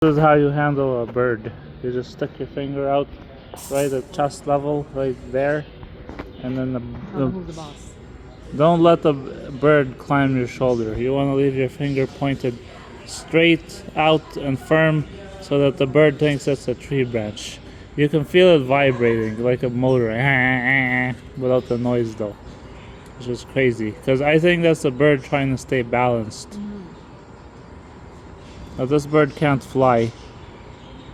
This is how you handle a bird. You just stick your finger out right at chest level, right there, and then Who's the boss? don't let the bird climb your shoulder. You want to leave your finger pointed straight out and firm so that the bird thinks it's a tree branch. You can feel it vibrating like a motor without the noise though, which is crazy because I think that's the bird trying to stay balanced. Now this bird can't fly,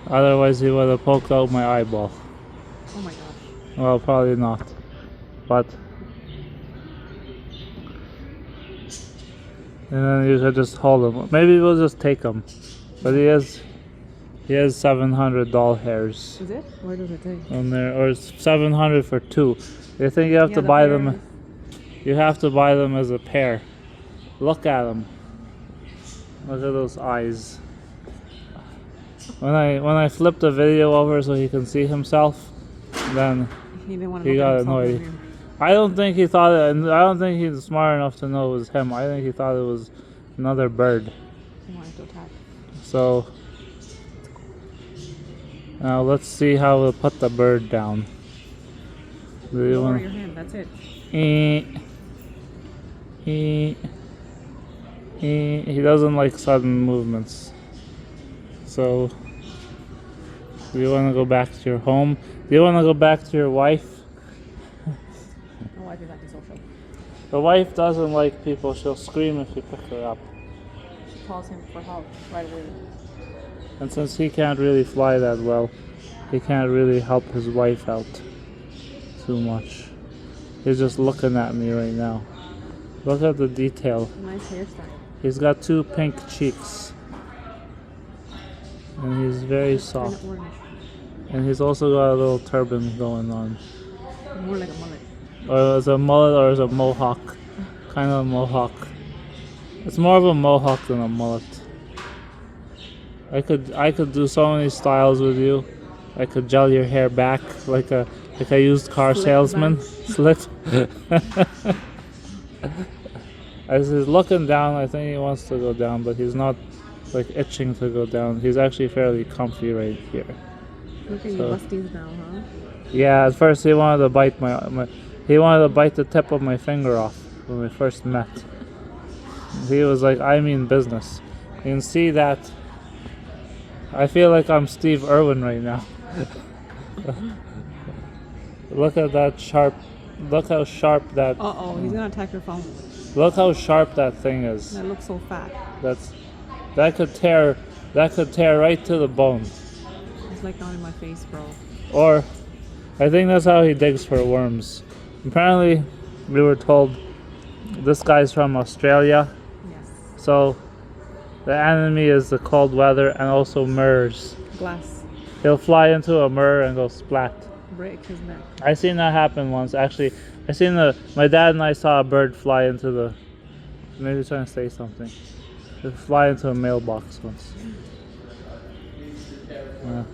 otherwise he would have poked out my eyeball. Oh my gosh. Well, probably not, but and then you could just hold him. Maybe we'll just take him, but he has $700 hairs Is it? Where does it take? on there, or it's 700 for two. You think you have to buy them? You have to buy them as a pair. Look at them. Look at those eyes. When I flipped the video over so he can see himself, then He didn't want to he look at got himself annoyed. in the mirror. I don't think he thought it, and I don't think he's smart enough to know it was him. I think he thought it was another bird. He wanted to attack. So now let's see how we'll put the bird down. Do you Lower want? your hand, that's it. He doesn't like sudden movements. So, do you want to go back to your home? Do you want to go back to your wife? My wife is antisocial. The wife doesn't like people. She'll scream if you pick her up. She calls him for help right away. And since he can't really fly that well, he can't really help his wife out too much. He's just looking at me right now. Look at the detail. Nice hairstyle. He's got two pink cheeks. And he's very soft. Kind of orange. And he's also got a little turban going on. More like a mullet. Or is it a mullet or is it a mohawk? Kind of a mohawk. It's more of a mohawk than a mullet. I could do so many styles with you. I could gel your hair back like a used car salesman. Slit. As he's looking down, I think he wants to go down, but he's not like itching to go down. He's actually fairly comfy right here. Look at you busties now, huh? Yeah, at first he wanted to bite he wanted to bite the tip of my finger off when we first met. He was like, I mean business. You can see that. I feel like I'm Steve Irwin right now. Look at that sharp. Look how sharp that. Uh-oh, he's gonna attack your phone. Look how sharp that thing is. That looks so fat. That could tear right to the bone. It's like not in my face, bro. Or, I think that's how he digs for worms. Apparently, we were told this guy's from Australia. Yes. So, the enemy is the cold weather and also mirrors. Glass. He'll fly into a mirror and go splat. Break his neck. I seen that happen once. Actually, my dad and I saw a bird fly into the. Maybe he's trying to say something. It fly into a mailbox once. Yeah.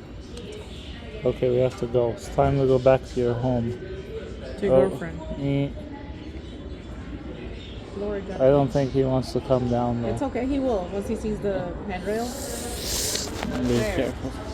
Okay, we have to go. It's time to go back to your home. To your girlfriend. Lord, I don't think he wants to come down though. it's okay, he will once he sees the handrail. Be There. careful.